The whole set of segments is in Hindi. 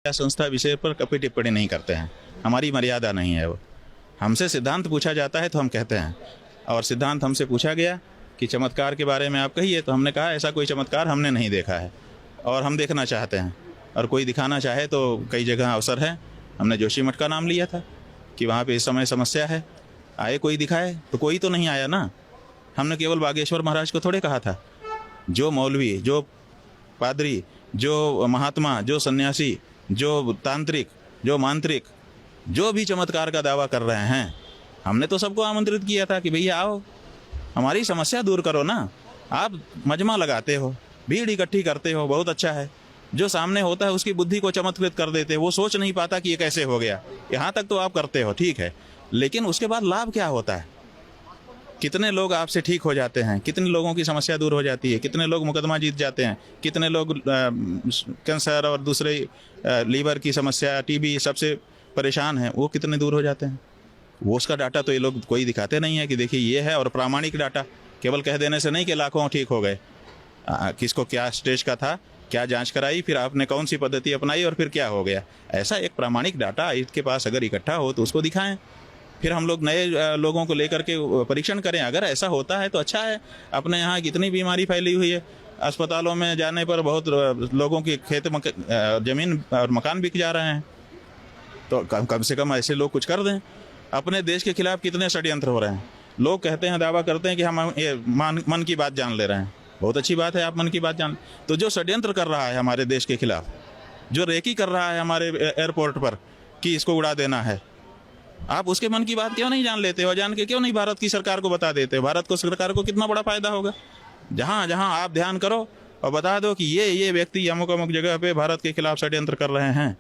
संस्था विषय पर कभी टिप्पणी नहीं करते हैं, हमारी मर्यादा नहीं है वो। हमसे सिद्धांत पूछा जाता है तो हम कहते हैं, और सिद्धांत हमसे पूछा गया कि चमत्कार के बारे में आप कहिए, तो हमने कहा ऐसा कोई चमत्कार हमने नहीं देखा है और हम देखना चाहते हैं, और कोई दिखाना चाहे तो कई जगह अवसर है। हमने जोशीमठ का नाम लिया था कि वहाँ पे इस समय समस्या है, आए कोई दिखाए, तो कोई तो नहीं आया ना। हमने केवल बागेश्वर महाराज को थोड़े कहा था। जो मौलवी, जो पादरी, जो महात्मा, जो सन्यासी, जो तांत्रिक, जो मांत्रिक, जो भी चमत्कार का दावा कर रहे हैं, हमने तो सबको आमंत्रित किया था कि भैया आओ, हमारी समस्या दूर करो ना। आप मजमा लगाते हो, भीड़ इकट्ठी करते हो, बहुत अच्छा है। जो सामने होता है उसकी बुद्धि को चमत्कृत कर देते हो, वो सोच नहीं पाता कि ये कैसे हो गया। यहाँ तक तो आप करते हो, ठीक है, लेकिन उसके बाद लाभ क्या होता है? कितने लोग आपसे ठीक हो जाते हैं, कितने लोगों की समस्या दूर हो जाती है, कितने लोग मुकदमा जीत जाते हैं, कितने लोग कैंसर और दूसरे लीवर की समस्या, टीबी, सबसे परेशान हैं, वो कितने दूर हो जाते हैं। वो उसका डाटा तो ये लोग कोई दिखाते नहीं है कि देखिए ये है, और प्रामाणिक डाटा। केवल कह देने से नहीं कि लाखों ठीक हो गए। किसको क्या स्टेज का था, क्या जांच कराई, फिर आपने कौन सी पद्धति अपनाई और फिर क्या हो गया। ऐसा एक प्रामाणिक डाटा इसके पास अगर इकट्ठा हो तो उसको दिखाएं, फिर हम लोग नए लोगों को लेकर के परीक्षण करें। अगर ऐसा होता है तो अच्छा है। अपने यहाँ कितनी बीमारी फैली हुई है, अस्पतालों में जाने पर बहुत लोगों की खेत जमीन और मकान बिक जा रहे हैं, तो कम से कम ऐसे लोग कुछ कर दें। अपने देश के खिलाफ कितने षड्यंत्र हो रहे हैं। लोग कहते हैं, दावा करते हैं कि हम ये मन की बात जान ले रहे हैं। बहुत अच्छी बात है, आप मन की बात जान। तो जो षड्यंत्र कर रहा है हमारे देश के खिलाफ, जो रेकी कर रहा है हमारे एयरपोर्ट पर कि इसको उड़ा देना है, आप उसके मन की बात क्यों नहीं जान लेते हो? जान के क्यों नहीं भारत की सरकार को बता देते हो? भारत को सरकार को कितना बड़ा फायदा होगा। जहाँ जहाँ आप ध्यान करो और बता दो कि ये व्यक्ति अमुक अमुक जगह पे भारत के खिलाफ षड्यंत्र कर रहे हैं,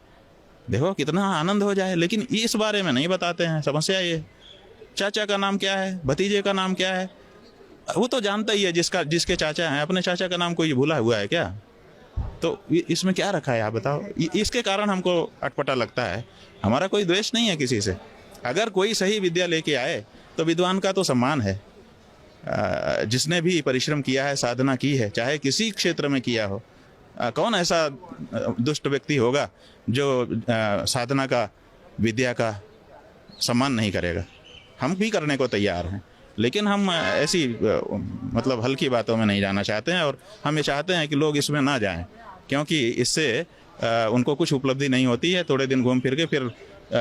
देखो कितना आनंद हो जाए। लेकिन इस बारे में नहीं बताते हैं। समस्या ये, चाचा का नाम क्या है, भतीजे का नाम क्या है, वो तो जानता ही है जिसके चाचा हैं। अपने चाचा का नाम कोई भूला हुआ है क्या? तो इसमें क्या रखा है आप बताओ। इसके कारण हमको अटपटा लगता है। हमारा कोई द्वेष नहीं है किसी से। अगर कोई सही विद्या लेके आए तो विद्वान का तो सम्मान है। जिसने भी परिश्रम किया है, साधना की है, चाहे किसी क्षेत्र में किया हो, कौन ऐसा दुष्ट व्यक्ति होगा जो साधना का, विद्या का सम्मान नहीं करेगा। हम भी करने को तैयार हैं, लेकिन हम ऐसी मतलब हल्की बातों में नहीं जाना चाहते हैं, और हम ये चाहते हैं कि लोग इसमें ना जाएं, क्योंकि इससे उनको कुछ उपलब्धि नहीं होती है। थोड़े दिन घूम फिर के फिर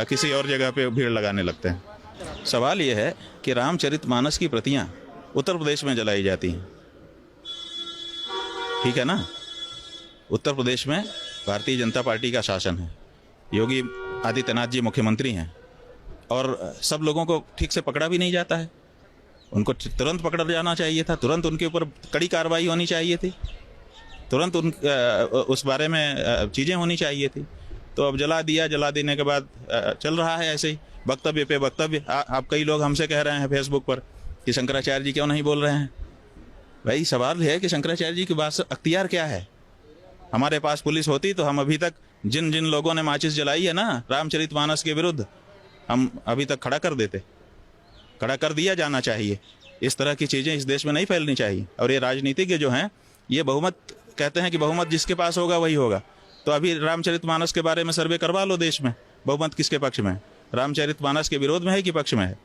किसी और जगह पे भीड़ लगाने लगते हैं। सवाल ये है कि रामचरितमानस की प्रतियां उत्तर प्रदेश में जलाई जाती हैं, ठीक है ना। उत्तर प्रदेश में भारतीय जनता पार्टी का शासन है, योगी आदित्यनाथ जी मुख्यमंत्री हैं, और सब लोगों को ठीक से पकड़ा भी नहीं जाता है। उनको तुरंत पकड़ा जाना चाहिए था, तुरंत उनके ऊपर कड़ी कार्रवाई होनी चाहिए थी, तुरंत उस बारे में चीज़ें होनी चाहिए थी। तो अब जला दिया, जला देने के बाद चल रहा है ऐसे ही वक्तव्य पे वक्तव्य। आप कई लोग हमसे कह रहे हैं फेसबुक पर कि शंकराचार्य जी क्यों नहीं बोल रहे हैं। भाई सवाल है कि शंकराचार्य जी के पास अख्तियार क्या है। हमारे पास पुलिस होती तो हम अभी तक जिन जिन लोगों ने माचिस जलाई है ना रामचरितमानस के विरुद्ध, हम अभी तक खड़ा कर देते, खड़ा कर दिया जाना चाहिए। इस तरह की चीज़ें इस देश में नहीं फैलनी चाहिए। और ये राजनीतिज्ञ जो हैं, ये बहुमत कहते हैं कि बहुमत जिसके पास होगा वही होगा। तो अभी रामचरितमानस के बारे में सर्वे करवा लो देश में, बहुमत किसके पक्ष में है? रामचरितमानस के विरोध में है कि पक्ष में है?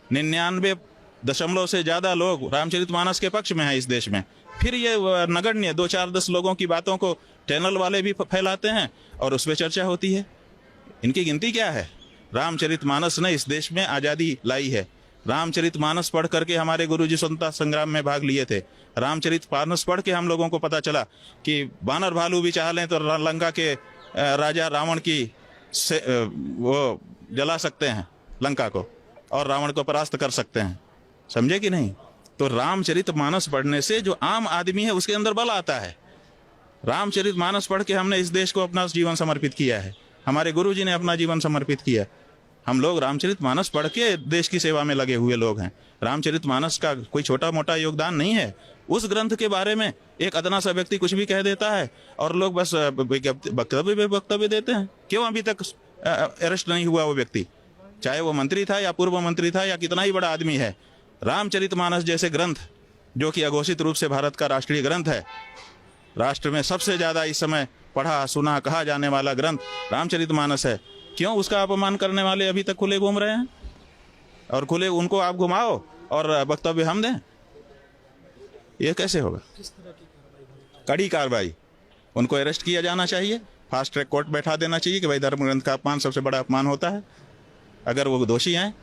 99% से ज़्यादा लोग रामचरितमानस के पक्ष में है इस देश में। फिर ये नगण्य 2-4-10 लोगों की बातों को चैनल वाले भी फैलाते हैं और उस पर चर्चा होती है। इनकी गिनती क्या है? रामचरितमानस ने इस देश में आज़ादी लाई है। रामचरितमानस पढ़ करके हमारे गुरुजी स्वतंत्रता संग्राम में भाग लिए थे। रामचरितमानस पढ़ के हम लोगों को पता चला कि बानर भालू भी चाह लें तो लंका के राजा रावण की से वो जला सकते हैं लंका को, और रावण को परास्त कर सकते हैं। समझे कि नहीं? तो रामचरितमानस पढ़ने से जो आम आदमी है उसके अंदर बल आता है। रामचरितमानस पढ़ के हमने इस देश को अपना जीवन समर्पित किया है, हमारे गुरुजी ने अपना जीवन समर्पित किया। हम लोग रामचरितमानस पढ़ के देश की सेवा में लगे हुए लोग हैं। रामचरितमानस का कोई छोटा मोटा योगदान नहीं है। उस ग्रंथ के बारे में एक अदना सा व्यक्ति कुछ भी कह देता है और लोग बस वक्तव्य देते हैं। क्यों अभी तक अरेस्ट नहीं हुआ वो व्यक्ति? चाहे वो मंत्री था या पूर्व मंत्री था या कितना ही बड़ा आदमी है। रामचरितमानस जैसे ग्रंथ, जो कि अघोषित रूप से भारत का राष्ट्रीय ग्रंथ है, राष्ट्र में सबसे ज़्यादा इस समय पढ़ा सुना कहा जाने वाला ग्रंथ रामचरितमानस है, क्यों उसका अपमान करने वाले अभी तक खुले घूम रहे हैं? और खुले उनको आप घुमाओ और वक्तव्य हम दें, ये कैसे होगा? कड़ी कार्रवाई, उनको अरेस्ट किया जाना चाहिए, फास्ट ट्रैक कोर्ट बैठा देना चाहिए कि भाई धर्म ग्रंथ का अपमान सबसे बड़ा अपमान होता है। अगर वो दोषी हैं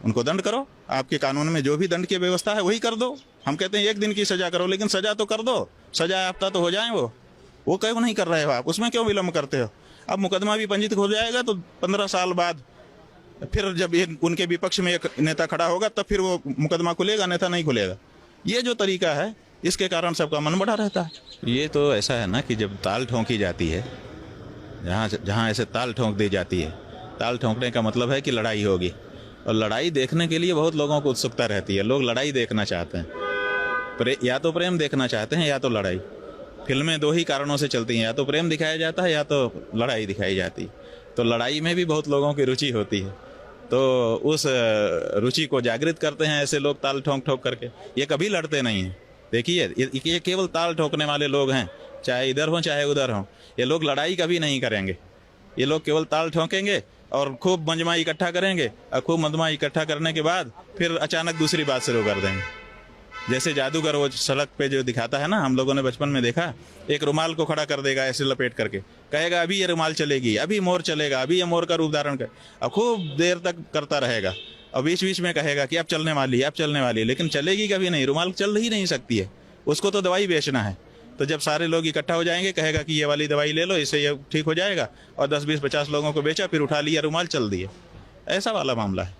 उनको दंड करो, आपके कानून में जो भी दंड की व्यवस्था है वही कर दो। हम कहते हैं 1 दिन की सजा करो, लेकिन सजा तो कर दो, सजा याफ्ता तो हो जाए वो क्यों नहीं कर रहे हो आप? उसमें क्यों विलम्ब करते हो? अब मुकदमा भी पंजीकृत हो जाएगा तो 15 साल बाद फिर जब उनके विपक्ष में एक नेता खड़ा होगा तब फिर वो मुकदमा खुलेगा, अन्यथा नहीं खुलेगा। ये जो तरीका है इसके कारण सबका मन बढ़ा रहता है। ये तो ऐसा है ना कि जब ताल ठोंकी जाती है, जहाँ ऐसे ताल ठोंक दी जाती है, ताल ठोंकने का मतलब है कि लड़ाई होगी, और लड़ाई देखने के लिए बहुत लोगों को उत्सुकता रहती है। लोग लड़ाई देखना चाहते हैं, या तो प्रेम देखना चाहते हैं या तो लड़ाई। फिल्में 2 ही कारणों से चलती हैं, या तो प्रेम दिखाया जाता है या तो लड़ाई दिखाई जाती है। तो लड़ाई में भी बहुत लोगों की रुचि होती है, तो उस रुचि को जागृत करते हैं ऐसे लोग ताल ठोंक ठोक करके। ये कभी लड़ते नहीं हैं, देखिए ये केवल ताल ठोकने वाले लोग हैं, चाहे इधर हों चाहे उधर हों। ये लोग लड़ाई कभी नहीं करेंगे, ये लोग केवल ताल ठोकेंगे और खूब मंजमा इकट्ठा करेंगे, और खूब मंजमा इकट्ठा करने के बाद फिर अचानक दूसरी बात शुरू कर देंगे। जैसे जादूगर वो सड़क पे जो दिखाता है ना, हम लोगों ने बचपन में देखा, एक रुमाल को खड़ा कर देगा ऐसे लपेट करके, कहेगा अभी ये रुमाल चलेगी, अभी मोर चलेगा, अभी ये मोर का रूप धारण कर, और खूब देर तक करता रहेगा, और बीच बीच में कहेगा कि अब चलने वाली है, अब चलने वाली है, लेकिन चलेगी कभी नहीं, रुमाल चल ही नहीं सकती है, उसको तो दवाई बेचना है। तो जब सारे लोग इकट्ठा हो जाएंगे, कहेगा कि ये वाली दवाई ले लो, इससे ये ठीक हो जाएगा, और 10 20 50 लोगों को बेचा, फिर उठा लिया रुमाल, चल दिए। ऐसा वाला मामला है।